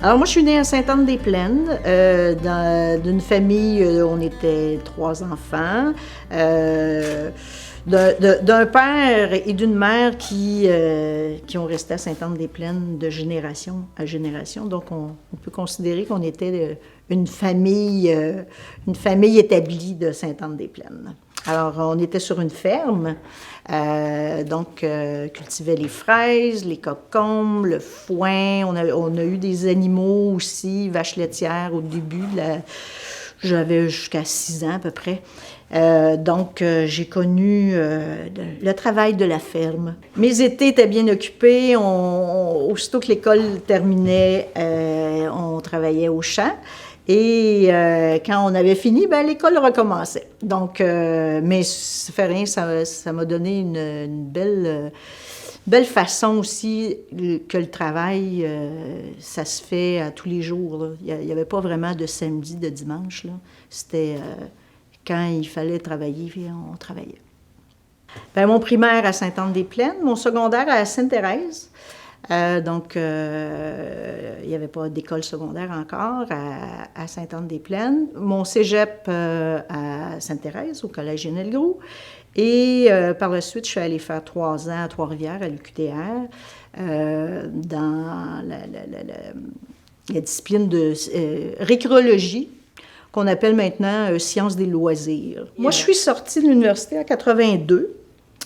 Alors moi, je suis née à Sainte-Anne-des-Plaines, d'une famille, on était 3 enfants, d'un père et d'une mère qui ont resté à Sainte-Anne-des-Plaines de génération à génération. Donc on peut considérer qu'on était une famille établie de Sainte-Anne-des-Plaines. Alors, on était sur une ferme, cultivait les fraises, les cocombes, le foin. On a eu des animaux aussi, vaches laitières au début. J'avais jusqu'à 6 ans à peu près. J'ai connu le travail de la ferme. Mes étés étaient bien occupés. Aussitôt que l'école terminait, on travaillait au champ. Et quand on avait fini, l'école recommençait. Donc, mais ça fait rien, ça m'a donné une belle façon aussi que le travail, ça se fait à tous les jours, là. Il n'y avait pas vraiment de samedi, de dimanche, là. C'était quand il fallait travailler, on travaillait. Mon primaire à Sainte-Anne-des-Plaines, mon secondaire à Sainte-Thérèse. Il n'y avait pas d'école secondaire encore à Sainte-Anne-des-Plaines. Mon cégep à Sainte-Thérèse, au Collège Ginelle-Groult. Et par la suite, je suis allée faire 3 ans à Trois-Rivières, à l'UQTR, dans la discipline de récréologie, qu'on appelle maintenant sciences des loisirs. Moi, je suis sortie de l'université en 82.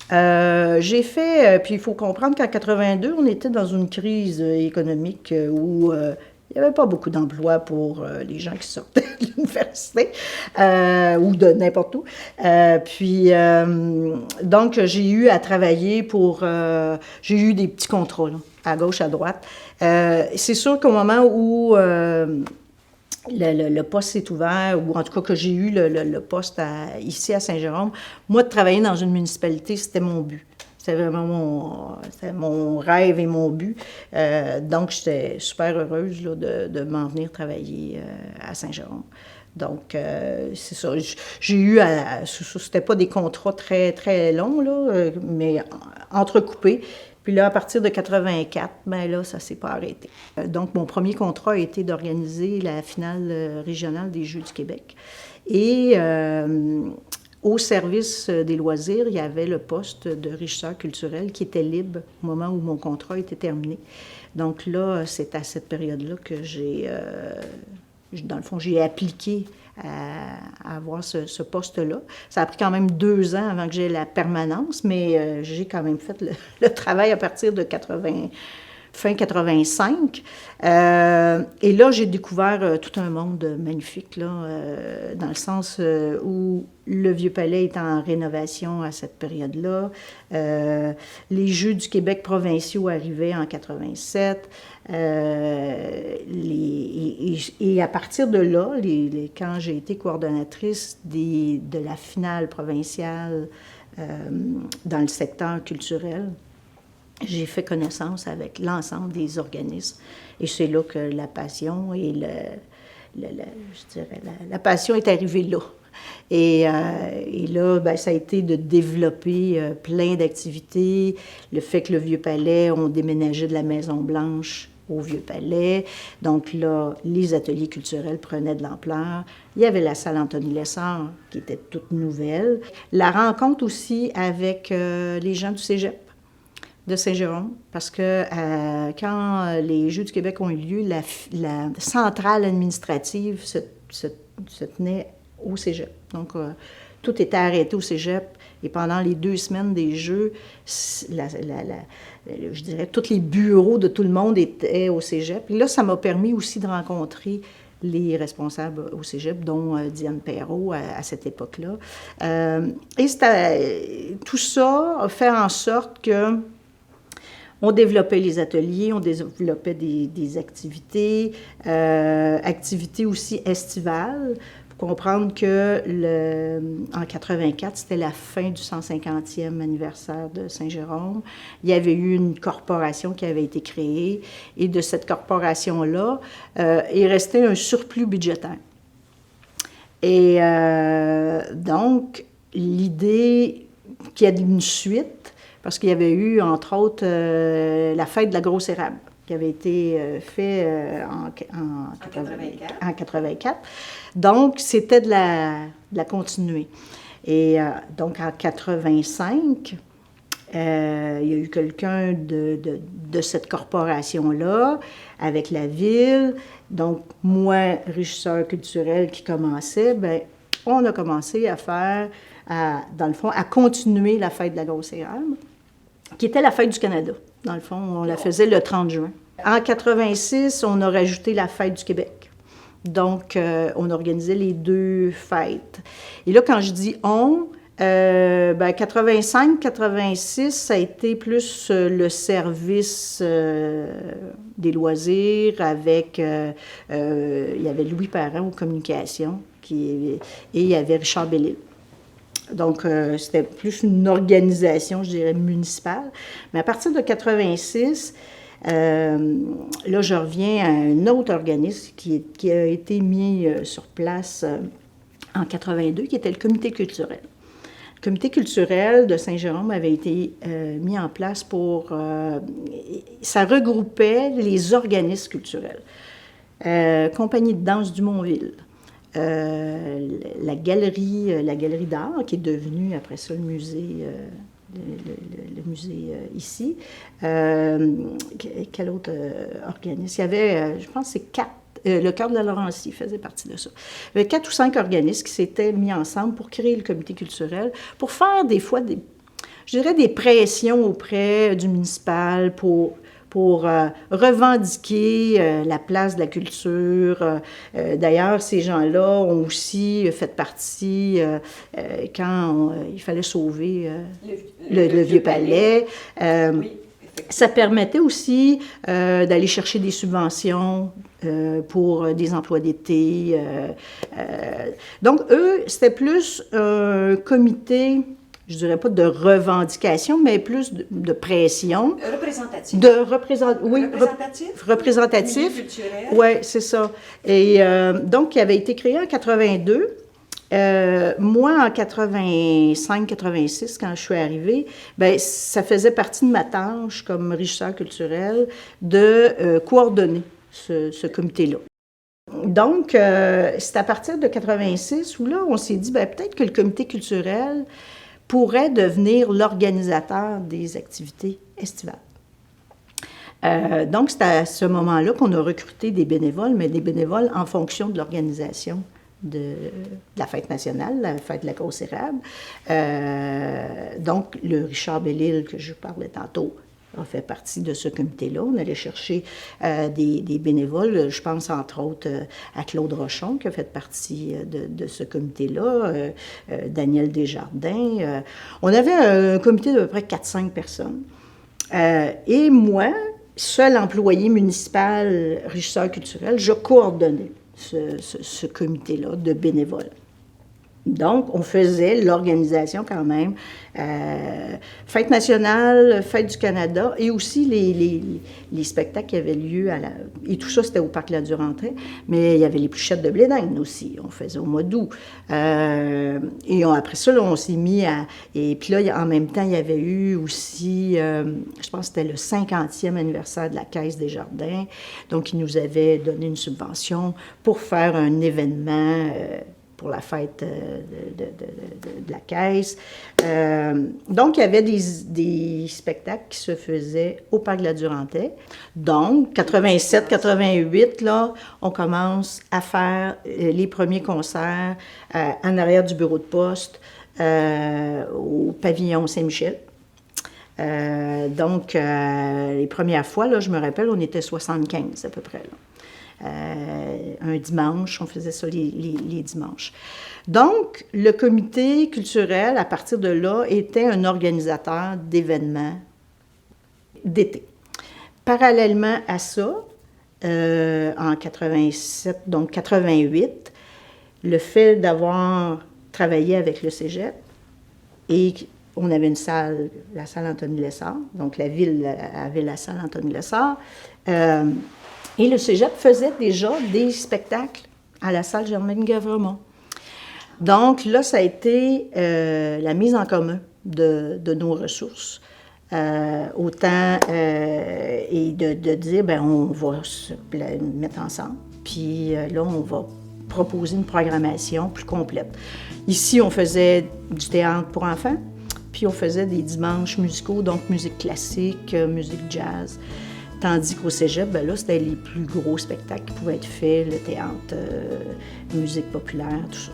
J'ai fait, puis il faut comprendre qu'en 82, on était dans une crise économique où il n'y avait pas beaucoup d'emplois pour les gens qui sortaient de l'université ou de n'importe où. Donc, j'ai eu à travailler j'ai eu des petits contrats, là, à gauche, à droite. C'est sûr qu'au moment où le poste s'est ouvert, ou en tout cas que j'ai eu le poste ici à Saint-Jérôme, moi, de travailler dans une municipalité, c'était mon but. C'était vraiment mon rêve et mon but. Donc, j'étais super heureuse là, de m'en venir travailler à Saint-Jérôme. Donc, c'est ça. J'ai eu c'était pas des contrats très, très longs, là, mais entrecoupés. Puis là, à partir de 84, ça s'est pas arrêté. Donc, mon premier contrat a été d'organiser la finale régionale des Jeux du Québec. Et au service des loisirs, il y avait le poste de régisseur culturel qui était libre au moment où mon contrat était terminé. Donc là, c'est à cette période-là que dans le fond, j'ai appliqué à avoir ce poste-là. Ça a pris quand même 2 ans avant que j'aie la permanence, mais j'ai quand même fait le travail à partir de fin 85. Et là, j'ai découvert tout un monde magnifique, là, dans le sens où le Vieux-Palais est en rénovation à cette période-là. Les Jeux du Québec provinciaux arrivaient en 87. Et à partir de là, quand j'ai été coordonnatrice de la finale provinciale dans le secteur culturel, j'ai fait connaissance avec l'ensemble des organismes. Et c'est là que la passion et la passion est arrivée là. Et là, ça a été de développer plein d'activités. Le fait que le Vieux-Palais, on déménageait de la Maison-Blanche au Vieux-Palais. Donc là, les ateliers culturels prenaient de l'ampleur. Il y avait la salle Anthony Lessard, qui était toute nouvelle. La rencontre aussi avec les gens du cégep de Saint-Jérôme, parce que quand les Jeux du Québec ont eu lieu, la centrale administrative se tenait au cégep. Donc, tout était arrêté au cégep. Et pendant les 2 semaines des Jeux, je dirais, tous les bureaux de tout le monde étaient au cégep. Et là, ça m'a permis aussi de rencontrer les responsables au cégep, dont Diane Perrault à cette époque-là. Tout ça a fait en sorte que on développait les ateliers, on développait des activités, activités aussi estivales. Il faut comprendre que en 84, c'était la fin du 150e anniversaire de Saint-Jérôme. Il y avait eu une corporation qui avait été créée et de cette corporation-là, il restait un surplus budgétaire. Et donc, l'idée qu'il y ait une suite, parce qu'il y avait eu, entre autres, la fête de la grosse érable. qui avait été fait en 84. Donc, c'était de la continuer. Et donc, en 85, il y a eu quelqu'un de cette corporation-là, avec la ville. Donc, moi, régisseur culturel qui commençait, bien, on a commencé à faire, dans le fond, à continuer la fête de la Grosse Érable, qui était la fête du Canada. Dans le fond, on la faisait le 30 juin. En 86, on a rajouté la fête du Québec. Donc, on organisait les deux fêtes. Et là, quand je dis on, 85-86, ça a été plus le service des loisirs avec... il y avait Louis Parent aux communications et il y avait Richard Bellil. Donc, c'était plus une organisation, je dirais, municipale. Mais à partir de 86, là, je reviens à un autre organisme qui a été mis sur place en 82, qui était le comité culturel. Le comité culturel de Saint-Jérôme avait été mis en place pour... ça regroupait les organismes culturels. Compagnie de danse du Montville. La galerie d'art, qui est devenue après ça le musée, le musée ici. Quel autre organisme? Il y avait, je pense, c'est 4. Le Cœur de la Laurentie faisait partie de ça. Il y avait 4 ou 5 organismes qui s'étaient mis ensemble pour créer le comité culturel, pour faire des fois je dirais des pressions auprès du municipal pour revendiquer la place de la culture. D'ailleurs, ces gens-là ont aussi fait partie quand il fallait sauver le Vieux Palais. Oui. Ça permettait aussi d'aller chercher des subventions pour des emplois d'été. Donc, eux, c'était plus un comité... je dirais pas de revendication, mais plus de pression. Représentatif. Représentatif. Oui, c'est ça. Et donc, il avait été créé en 82. Moi, en 85-86, quand je suis arrivée, bien, ça faisait partie de ma tâche comme régisseur culturel de coordonner ce comité-là. Donc, c'est à partir de 86 où là, on s'est dit, bien, peut-être que le comité culturel pourrait devenir l'organisateur des activités estivales. Donc, c'est à ce moment-là qu'on a recruté des bénévoles, mais des bénévoles en fonction de l'organisation de la fête nationale, la fête de la Grosse Érable. Donc, le Richard Bellil, que je parlais tantôt, a fait partie de ce comité-là. On allait chercher des bénévoles. Je pense, entre autres, à Claude Rochon, qui a fait partie de ce comité-là, Daniel Desjardins. On avait un comité d'à peu près 4-5 personnes. Et moi, seul employé municipal, régisseur culturel, je coordonnais ce comité-là de bénévoles. Donc, on faisait l'organisation quand même, Fête nationale, Fête du Canada, et aussi les spectacles qui avaient lieu et tout ça, c'était au Parc La Durantaine, mais il y avait les Pluchettes de blé d'Inde aussi, on faisait au mois d'août. Et après ça, là, on s'est mis à... Et puis là, en même temps, il y avait eu aussi, je pense que c'était le 50e anniversaire de la Caisse des Jardins, donc ils nous avaient donné une subvention pour faire un événement... pour la fête de la Caisse. Donc, il y avait des spectacles qui se faisaient au Parc de la Durantaine. Donc, 87-88, là, on commence à faire les premiers concerts en arrière du bureau de poste au pavillon Saint-Michel. Donc, les premières fois, là, je me rappelle, on était 75 à peu près, là. Un dimanche, on faisait ça les dimanches. Donc, le comité culturel, à partir de là, était un organisateur d'événements d'été. Parallèlement à ça, en 87, donc 88, le fait d'avoir travaillé avec le cégep, et on avait une salle, la salle Anthony Lessard, donc la ville avait la salle Anthony Lessard, et le cégep faisait déjà des spectacles à la salle Germaine-Gavremont. Donc là, ça a été la mise en commun de nos ressources. autant et de dire, ben on va se mettre ensemble, puis là, on va proposer une programmation plus complète. Ici, on faisait du théâtre pour enfants, puis on faisait des dimanches musicaux, donc musique classique, musique jazz. Tandis qu'au cégep, ben là, c'était les plus gros spectacles qui pouvaient être faits, le théâtre, musique populaire, tout ça.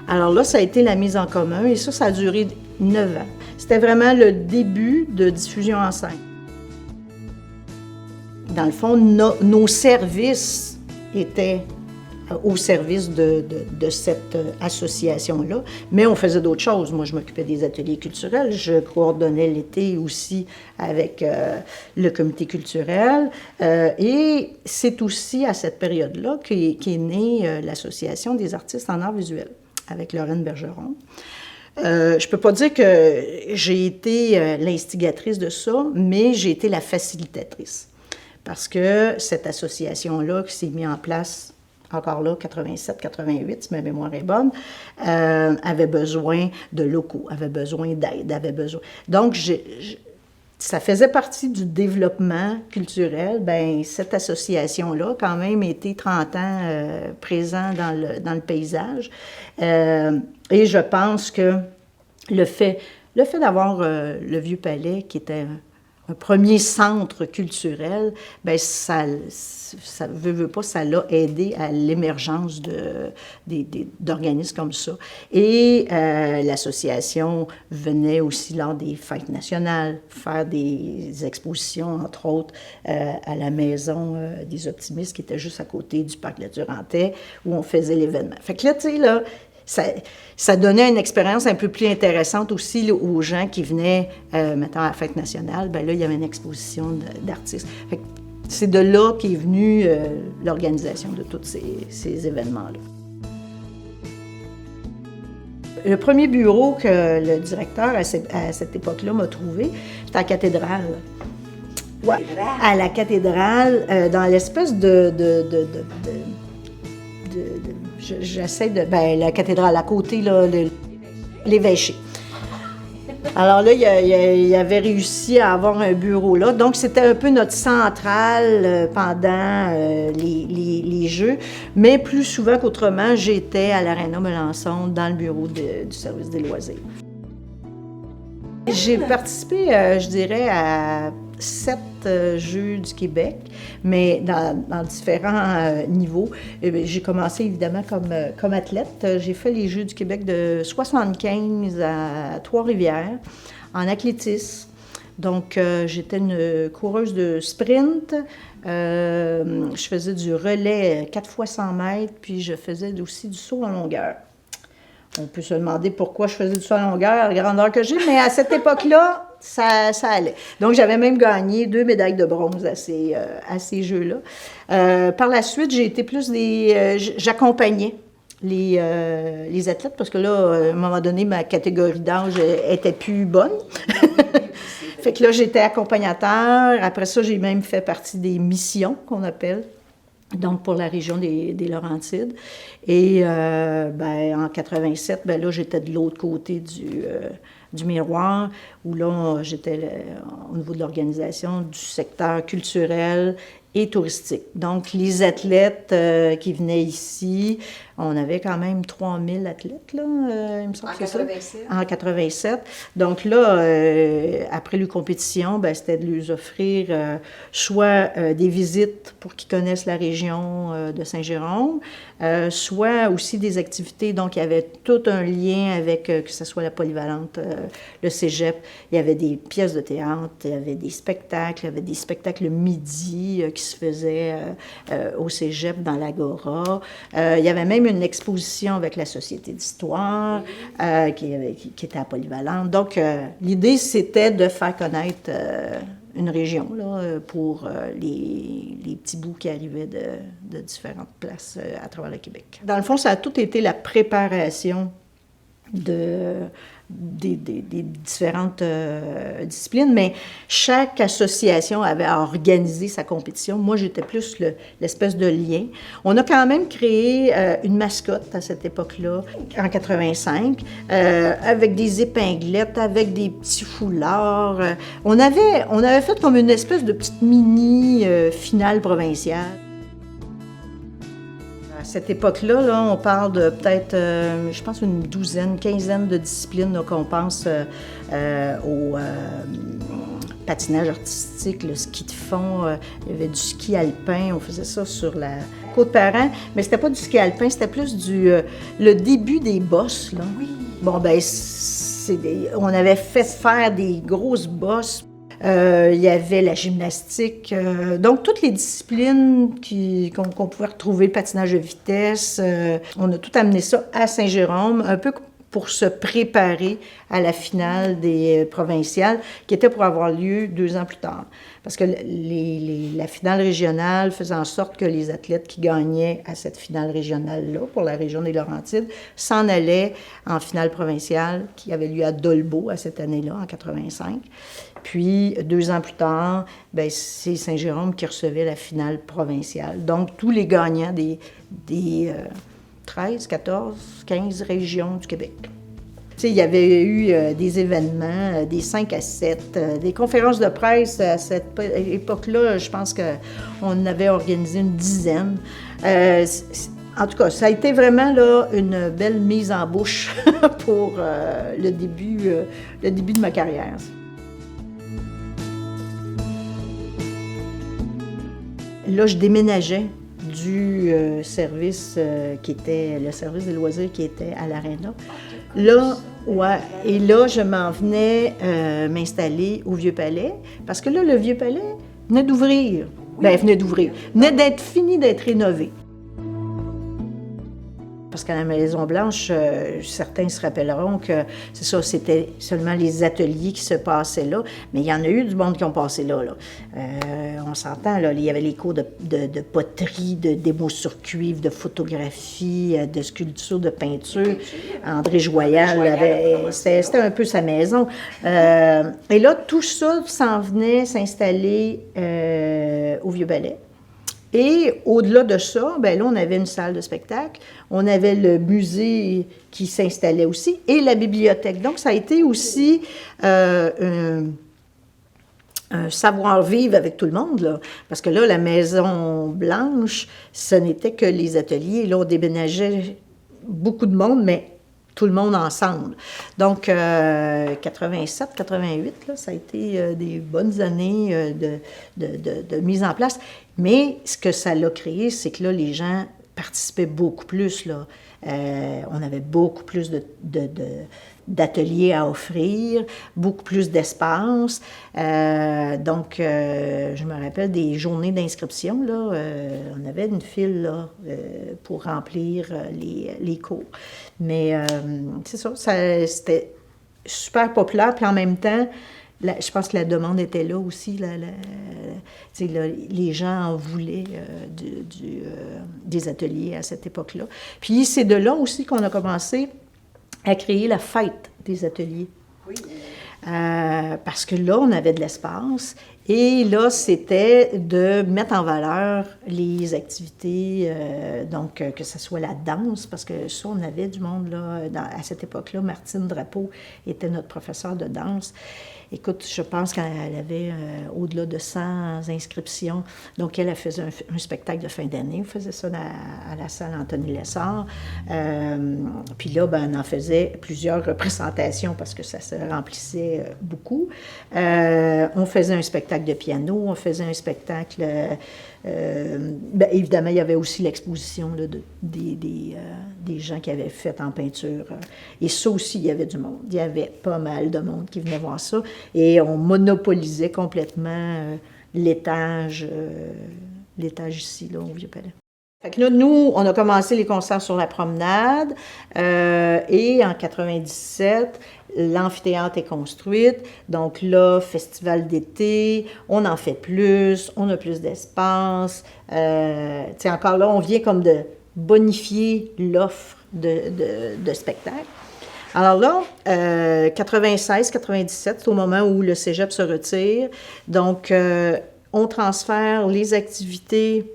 Alors là, ça a été la mise en commun, et ça a duré 9 ans. C'était vraiment le début de diffusion en scène. Dans le fond, nos services étaient au service de cette association-là, mais on faisait d'autres choses. Moi, je m'occupais des ateliers culturels, je coordonnais l'été aussi avec le comité culturel, et c'est aussi à cette période-là qu'est née l'Association des artistes en arts visuels, avec Lorraine Bergeron. Je ne peux pas dire que j'ai été l'instigatrice de ça, mais j'ai été la facilitatrice. Parce que cette association-là qui s'est mise en place, encore là, 87-88, si ma mémoire est bonne, avait besoin de locaux, avait besoin d'aide, avait besoin... Donc, ça faisait partie du développement culturel. Bien, cette association-là a quand même été 30 ans présente dans le paysage. Et je pense que le fait d'avoir le Vieux Palais, qui était un premier centre culturel, bien, ça veut pas, ça l'a aidé à l'émergence d'organismes comme ça. Et l'association venait aussi lors des fêtes nationales faire des expositions, entre autres, à la Maison des Optimistes, qui était juste à côté du Parc de la Durantaye, où on faisait l'événement. Fait que là, tu sais, là, ça donnait une expérience un peu plus intéressante aussi là, aux gens qui venaient, mettons, à la Fête nationale. Bien là, il y avait une exposition d'artistes. C'est de là qu'est venue l'organisation de tous ces événements-là. Le premier bureau que le directeur, à cette époque-là, m'a trouvé, c'était à la cathédrale. Ouais, à la cathédrale, dans l'espèce j'essaie de... Bien, la cathédrale à côté, là, l'évêché. Alors là, il avait réussi à avoir un bureau là. Donc, c'était un peu notre centrale pendant les Jeux. Mais plus souvent qu'autrement, j'étais à l'Aréna Melançon, dans le bureau du service des loisirs. J'ai participé, je dirais, à 7 Jeux du Québec, mais dans différents niveaux. J'ai commencé évidemment comme athlète. J'ai fait les Jeux du Québec de 75 à Trois-Rivières en athlétisme. Donc, j'étais une coureuse de sprint. Je faisais du relais 4 fois 100 mètres, puis je faisais aussi du saut en longueur. On peut se demander pourquoi je faisais du saut en longueur à la grandeur que j'ai, mais à cette époque-là, ça allait. Donc, j'avais même gagné 2 médailles de bronze à ces Jeux-là. Par la suite, j'ai été plus j'accompagnais les athlètes, parce que là, à un moment donné, ma catégorie d'âge était plus bonne. Fait que là, j'étais accompagnateur. Après ça, j'ai même fait partie des missions, qu'on appelle. Donc, pour la région des Laurentides. Et en 87, ben là, j'étais de l'autre côté du miroir, où là, j'étais au niveau de l'organisation du secteur culturel et touristique. Donc, les athlètes qui venaient ici, on avait quand même 3000 athlètes, là, il me semble que c'est ça. En 87. Donc là, après les compétitions, ben, c'était de leur offrir soit des visites pour qu'ils connaissent la région de Saint-Jérôme, soit aussi des activités. Donc, il y avait tout un lien avec, que ce soit la polyvalente, le cégep. Il y avait des pièces de théâtre, il y avait des spectacles, il y avait des spectacles qui se faisaient au cégep, dans l'Agora. Il y avait même une exposition avec la Société d'histoire qui était à Polyvalente. Donc, l'idée, c'était de faire connaître une région là, pour les petits bouts qui arrivaient de différentes places à travers le Québec. Dans le fond, ça a tout été la préparation des différentes disciplines, mais chaque association avait organisé sa compétition. Moi, j'étais plus l'espèce de lien. On a quand même créé une mascotte à cette époque-là, en 85, avec des épinglettes, avec des petits foulards. On avait fait comme une espèce de petite mini finale provinciale. À cette époque-là, là, on parle de peut-être, je pense, une douzaine, quinzaine de disciplines, là, qu'on pense au patinage artistique, le ski de fond, il y avait du ski alpin, on faisait ça sur la Côte-Parent, mais c'était pas du ski alpin, c'était plus le début des bosses, là. Oui. Bon, ben, on avait fait faire des grosses bosses. Il y avait la gymnastique, donc toutes les disciplines qu'on pouvait retrouver, le patinage de vitesse. On a tout amené ça à Saint-Jérôme, un peu pour se préparer à la finale des provinciales, qui était pour avoir lieu 2 ans plus tard. Parce que la finale régionale faisait en sorte que les athlètes qui gagnaient à cette finale régionale-là, pour la région des Laurentides, s'en allaient en finale provinciale, qui avait lieu à Dolbeau à cette année-là, en 85. Puis, 2 ans plus tard, ben, c'est Saint-Jérôme qui recevait la finale provinciale. Donc, tous les gagnants des 13, 14, 15 régions du Québec. Tu sais, il y avait eu des événements, des 5 à 7, des conférences de presse à cette époque-là. Je pense qu'on avait organisé une dizaine. En tout cas, ça a été vraiment là, une belle mise en bouche pour le début de ma carrière. Là, je déménageais du service qui était le service des loisirs qui était à l'Arena. Là, ouais, et là, je m'en venais m'installer au Vieux-Palais, parce que là, le Vieux-Palais venait d'ouvrir. Bien, venait d'être fini d'être rénové. Parce qu'à la Maison-Blanche, certains se rappelleront que c'est ça, c'était seulement les ateliers qui se passaient là, mais il y en a eu du monde qui ont passé là. On s'entend, là, il y avait les cours de poterie, de démos sur cuivre, de photographie, de sculpture, de peinture. André Joyal, c'était un peu sa maison. Et là, tout ça s'en venait s'installer au Vieux-Palais. Et au-delà de ça, bien là, on avait une salle de spectacle, on avait le musée qui s'installait aussi, et la bibliothèque. Donc, ça a été aussi un savoir-vivre avec tout le monde, là. Parce que là, la Maison-Blanche, ce n'était que les ateliers. Là, on déménageait beaucoup de monde, mais tout le monde ensemble. Donc, 87, 88, là, ça a été des bonnes années de mise en place. Mais ce que ça l'a créé, c'est que là, les gens participaient beaucoup plus, là. On avait beaucoup plus d'ateliers à offrir, beaucoup plus d'espace. Donc, je me rappelle des journées d'inscription, là, on avait une file là, pour remplir les cours. Mais c'est ça, c'était super populaire, puis en même temps, je pense que la demande était là aussi. Les gens en voulaient des ateliers à cette époque-là. Puis c'est de là aussi qu'on a commencé à créer la fête des ateliers. Oui. Parce que là, on avait de l'espace. Et là, c'était de mettre en valeur les activités, donc que ce soit la danse, parce que ça, on avait du monde, là, à cette époque-là. Martine Drapeau était notre professeure de danse. Écoute, je pense qu'elle avait au-delà de 100 inscriptions. Donc, elle faisait un spectacle de fin d'année. On faisait ça à la salle Anthony Lessard. Puis là, ben, on en faisait plusieurs représentations parce que ça se remplissait beaucoup. On faisait un spectacle de piano, on faisait un spectacle... ben, évidemment, il y avait aussi l'exposition là, des gens qui avaient fait en peinture. Et ça aussi, il y avait du monde. Il y avait pas mal de monde qui venait voir ça. Et on monopolisait complètement l'étage ici, là, au Vieux-Palais. Fait que là, nous, on a commencé les concerts sur la promenade et en 97, l'amphithéâtre est construite. Donc là, festival d'été, on en fait plus, on a plus d'espace. Tu sais, encore là, on vient comme de bonifier l'offre de spectacle. Alors là, 96-97, c'est au moment où le cégep se retire. Donc, on transfère les activités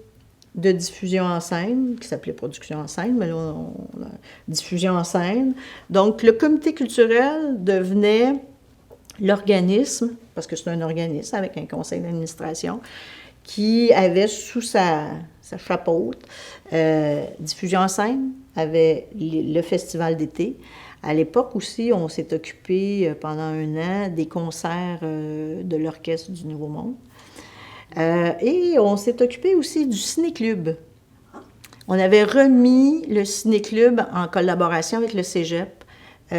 de diffusion en scène, qui s'appelait production en scène, mais là, on a diffusion en scène. Donc, le comité culturel devenait l'organisme, parce que c'est un organisme avec un conseil d'administration, qui avait sous sa chapeaute diffusion en scène, avait le festival d'été. À l'époque aussi, on s'est occupé pendant un an des concerts de l'Orchestre du Nouveau Monde. Et on s'est occupé aussi du ciné-club. On avait remis le ciné-club en collaboration avec le cégep. On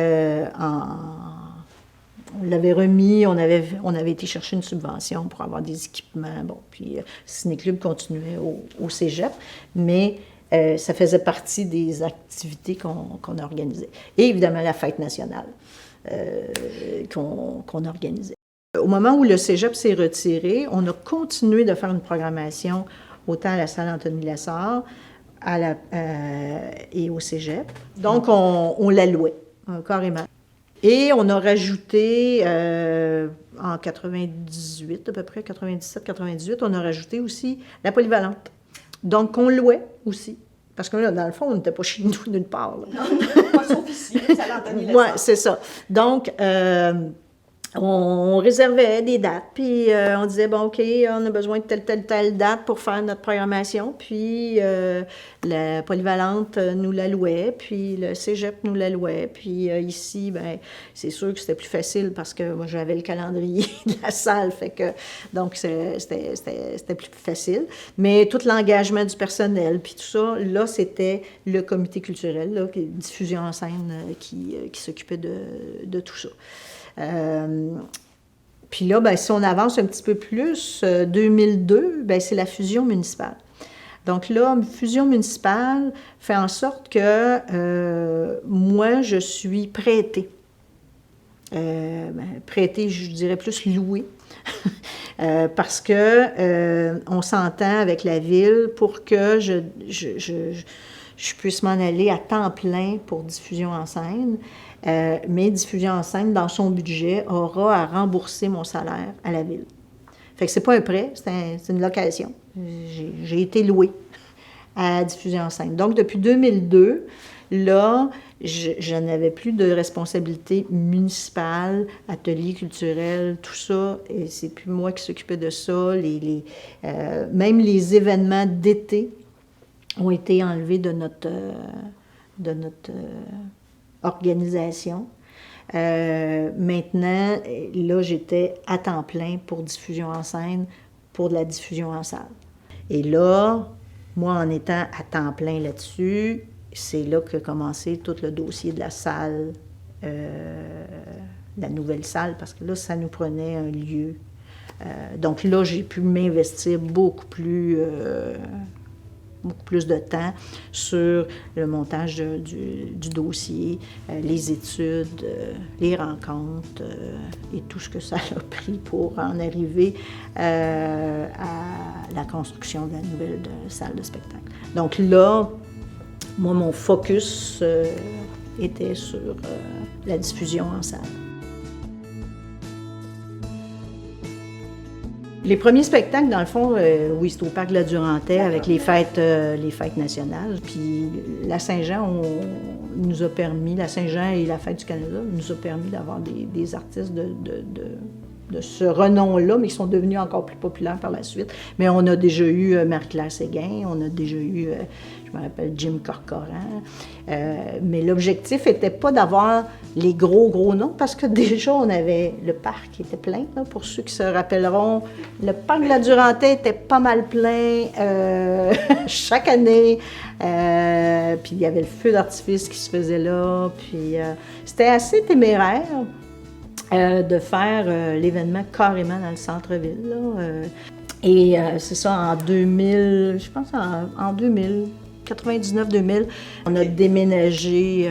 l'avait remis, on avait été chercher une subvention pour avoir des équipements. Bon, puis le ciné-club continuait au cégep, mais ça faisait partie des activités qu'on organisait. Et évidemment, la fête nationale qu'on organisait. Au moment où le cégep s'est retiré, on a continué de faire une programmation autant à la salle Anthony Lessard et au cégep. Donc, on la louait, carrément. Et on a rajouté, en 98 à peu près, 97-98, on a rajouté aussi la polyvalente. Donc, on louait aussi. Parce que là, dans le fond, on n'était pas chez nous d'une part. Là. Non, pas sauf ici, c'est à l'Anthony Lessard. Oui, c'est ça. Donc, on réservait des dates, puis on disait, bon, OK, on a besoin de telle date pour faire notre programmation, puis la polyvalente nous la louait, puis le cégep nous la louait, puis ici, ben c'est sûr que c'était plus facile parce que moi, j'avais le calendrier de la salle, fait que, donc c'était plus facile. Mais tout l'engagement du personnel, puis tout ça, là, c'était le comité culturel, là, diffusion en scène, qui s'occupait de tout ça. Puis là, ben, si on avance un petit peu plus, 2002, ben, c'est la fusion municipale. Donc là, fusion municipale fait en sorte que moi, je suis prêtée. Prêtée, je dirais plus louée. Parce que on s'entend avec la ville pour que je puisse m'en aller à temps plein pour diffusion en scène. Mais diffusion en scène, dans son budget, aura à rembourser mon salaire à la ville. Fait que c'est pas un prêt, c'est une location. J'ai été louée à diffusion en scène. Donc, depuis 2002, là, je n'avais plus de responsabilité municipale, atelier culturel, tout ça. Et c'est plus moi qui s'occupais de ça. Même les événements d'été ont été enlevés de notre organisation. Maintenant, là, j'étais à temps plein pour diffusion en scène, pour de la diffusion en salle. Et là, moi, en étant à temps plein là-dessus, c'est là que commencé tout le dossier de la salle, la nouvelle salle, parce que là, ça nous prenait un lieu. Donc là, j'ai pu m'investir beaucoup plus de temps sur le montage du dossier, les études, les rencontres et tout ce que ça a pris pour en arriver à la construction de la nouvelle salle de spectacle. Donc là, moi, mon focus était sur la diffusion en salle. Les premiers spectacles, dans le fond, oui, c'était au Parc de la Durantaye avec les fêtes nationales. Puis la Saint-Jean, nous a permis, la Saint-Jean et la Fête du Canada, nous a permis d'avoir des artistes de ce renom-là, mais qui sont devenus encore plus populaires par la suite. Mais on a déjà eu Marie-Claire Séguin, on a déjà eu, je me rappelle, Jim Corcoran. Mais l'objectif n'était pas d'avoir les gros noms, parce que déjà, on avait le parc qui était plein. Là, pour ceux qui se rappelleront, le Parc de la Durantaye était pas mal plein chaque année. Puis il y avait le feu d'artifice qui se faisait là. Puis c'était assez téméraire de faire l'événement carrément dans le centre-ville. Et c'est ça, en 2000, je pense en 2000, 99-2000, on a déménagé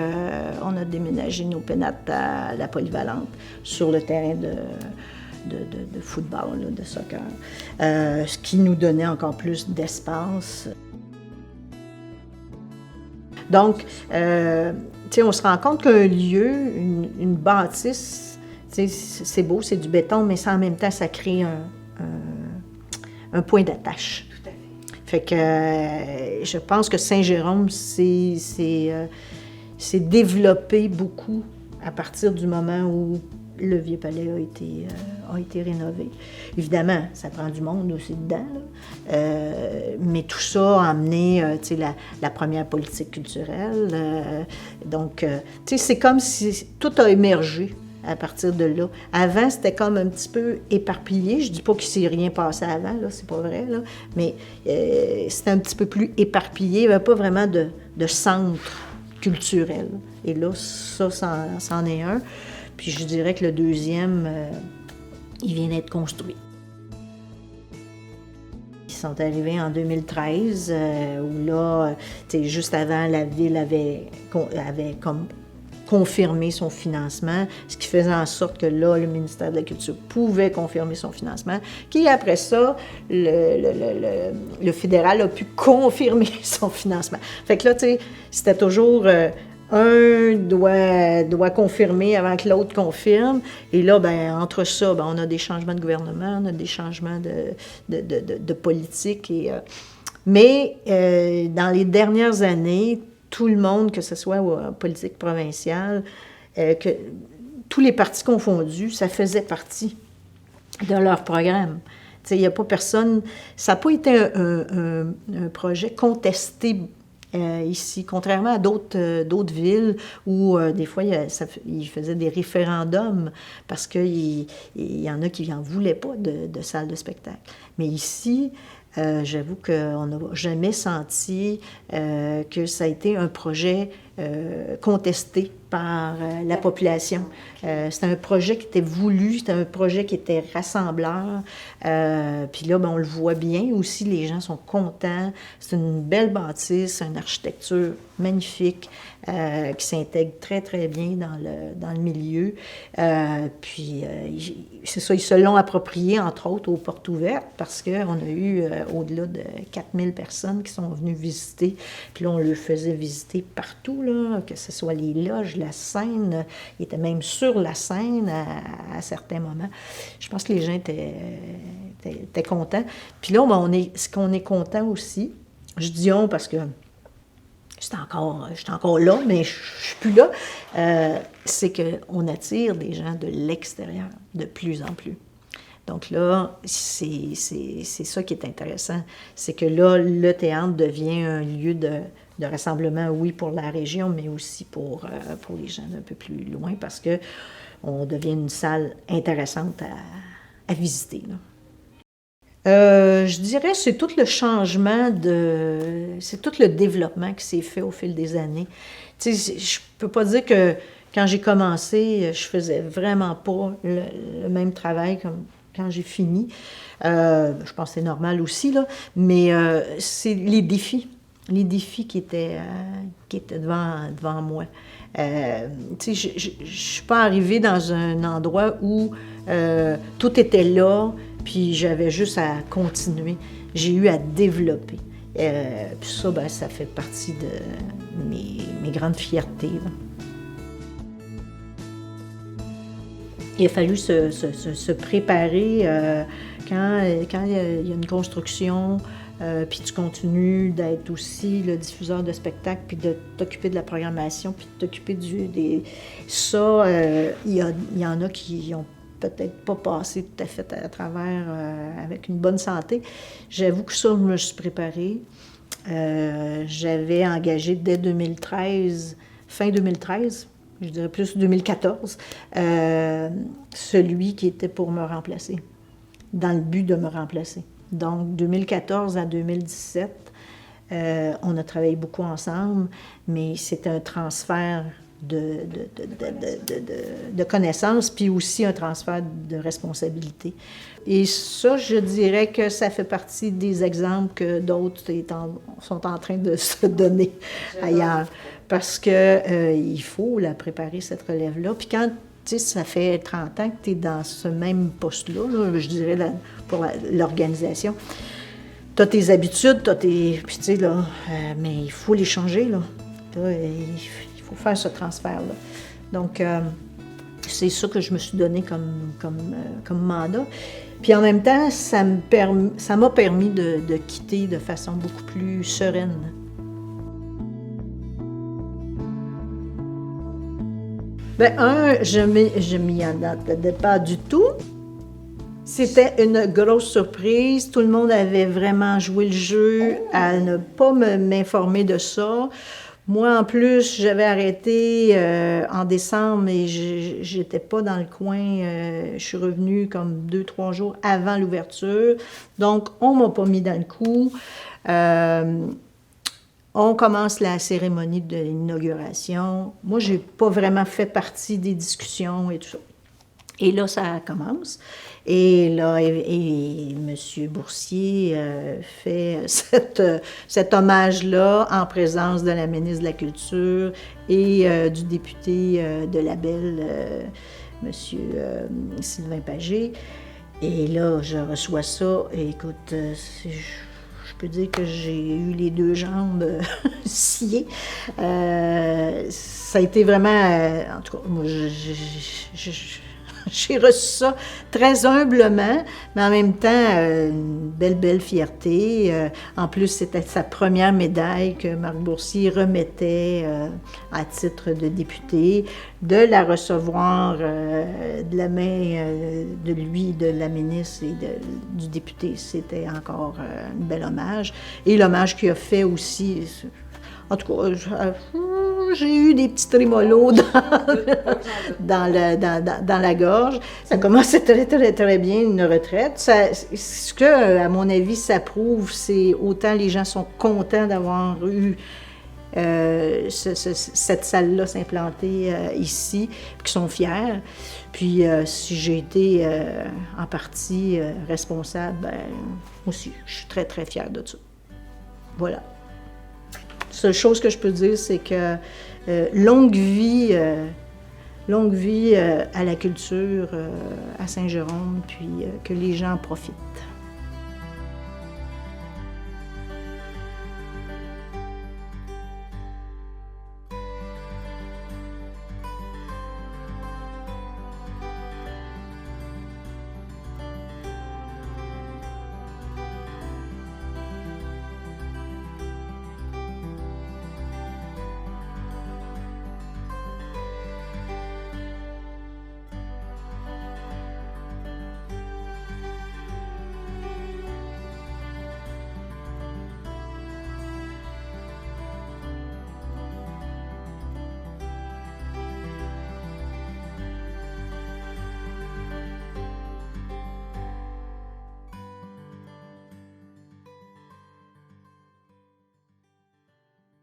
nos pénates à la polyvalente sur le terrain de football, là, de soccer, ce qui nous donnait encore plus d'espace. Donc, on se rend compte qu'un lieu, une bâtisse, c'est beau, c'est du béton, mais ça, en même temps, ça crée un point d'attache. Tout à fait. Fait que je pense que Saint-Jérôme s'est développé beaucoup à partir du moment où le Vieux Palais a été rénové. Évidemment, ça prend du monde aussi dedans, là. Mais tout ça a amené la première politique culturelle. Donc, c'est comme si tout a émergé à partir de là. Avant, c'était comme un petit peu éparpillé. Je dis pas qu'il ne s'est rien passé avant, là, c'est pas vrai, là. Mais c'était un petit peu plus éparpillé. Il n'y avait pas vraiment de centre culturel. Et là, ça, c'en est un. Puis je dirais que le deuxième, il vient d'être construit. Ils sont arrivés en 2013, où là, juste avant, la ville avait comme confirmé son financement, ce qui faisait en sorte que là, le ministère de la Culture pouvait confirmer son financement, puis après ça, le fédéral a pu confirmer son financement. Fait que là, c'était toujours... un doit confirmer avant que l'autre confirme. Et là, entre ça, on a des changements de gouvernement, on a des changements de politique. Mais dans les dernières années, tout le monde, que ce soit en politique provinciale, que tous les partis confondus, ça faisait partie de leur programme. Il n'y a pas personne... Ça n'a pas été un projet contesté ici, contrairement à d'autres villes où des fois ils faisaient des référendums parce qu'il y en a qui n'en voulaient pas de salle de spectacle. Mais ici, j'avoue qu'on n'a jamais senti que ça a été un projet contesté par la population. C'était un projet qui était voulu, c'était un projet qui était rassembleur. Puis là, on le voit bien aussi, les gens sont contents. C'est une belle bâtisse, une architecture magnifique qui s'intègre très, très bien dans le milieu. Puis c'est ça, ils se l'ont approprié, entre autres, aux portes ouvertes, parce qu'on a eu au-delà de 4000 personnes qui sont venues visiter. Puis là, on le faisait visiter partout, là, que ce soit les loges, la scène. Il était même sur la scène à certains moments. Je pense que les gens étaient contents. Puis là, ce qu'on est content aussi, je dis on parce que je suis encore là, mais je ne suis plus là, c'est qu'on attire des gens de l'extérieur de plus en plus. Donc là, c'est ça qui est intéressant. C'est que là, le théâtre devient un lieu de rassemblement, oui, pour la région, mais aussi pour les gens un peu plus loin, parce qu'on devient une salle intéressante à visiter, là. Je dirais que c'est tout le changement, c'est tout le développement qui s'est fait au fil des années. Tu sais, je peux pas dire que quand j'ai commencé, je faisais vraiment pas le même travail comme quand j'ai fini. Je pense que c'est normal aussi, là, mais c'est les défis qui étaient devant moi. Tu sais, je suis pas arrivée dans un endroit où tout était là, puis j'avais juste à continuer. J'ai eu à développer. Puis ça, ça fait partie de mes grandes fiertés, là. Il a fallu se préparer quand il y a une construction, puis tu continues d'être aussi le diffuseur de spectacles, puis de t'occuper de la programmation, puis de t'occuper ça, il y en a qui ont peut-être pas passé tout à fait à travers avec une bonne santé. J'avoue que ça, je me suis préparée. J'avais engagé dès 2013, fin 2013, je dirais plus 2014, celui qui était pour me remplacer, dans le but de me remplacer. Donc, 2014 à 2017, on a travaillé beaucoup ensemble, mais c'était un transfert de connaissances, puis aussi un transfert de responsabilité. Et ça, je dirais que ça fait partie des exemples que d'autres sont en train de se donner ailleurs. Parce que il faut la préparer, cette relève-là. Puis quand, tu sais, ça fait 30 ans que tu es dans ce même poste-là, là, je dirais, pour l'organisation, tu as tes habitudes, puis tu sais, là, mais il faut les changer, là. Il faut faire ce transfert-là. Donc, c'est ça que je me suis donné comme mandat. Puis en même temps, ça m'a permis de quitter de façon beaucoup plus sereine. Bien, je m'y attendais pas du tout. C'était une grosse surprise. Tout le monde avait vraiment joué le jeu à ne pas m'informer de ça. Moi, en plus, j'avais arrêté en décembre et j'étais pas dans le coin. Je suis revenue comme 2-3 jours avant l'ouverture. Donc, on m'a pas mis dans le coup. On commence la cérémonie de l'inauguration. Moi, j'ai pas vraiment fait partie des discussions et tout ça. Et là, ça commence. Et là, M. Boursier fait cet hommage-là en présence de la ministre de la Culture et du député de Labelle, M. Sylvain Pagé. Et là, je reçois ça. Et écoute, je peux dire que j'ai eu les 2 jambes sciées. Ça a été vraiment... en tout cas, moi, j'ai reçu ça très humblement, mais en même temps, une belle fierté. En plus, c'était sa première médaille que Marc Boursier remettait à titre de député. De la recevoir de la main de lui, de la ministre et du député, c'était encore un bel hommage. Et l'hommage qu'il a fait aussi... En tout cas, j'ai eu des petits trémolos dans la gorge. Ça commençait très bien, une retraite. Ce que, à mon avis, ça prouve, c'est autant les gens sont contents d'avoir eu cette salle-là s'implanter ici, puis qu'ils sont fiers. Puis si j'ai été en partie responsable, moi aussi, je suis très, très fière de ça. Voilà. La seule chose que je peux dire, c'est que longue vie à la culture à Saint-Jérôme, puis que les gens en profitent.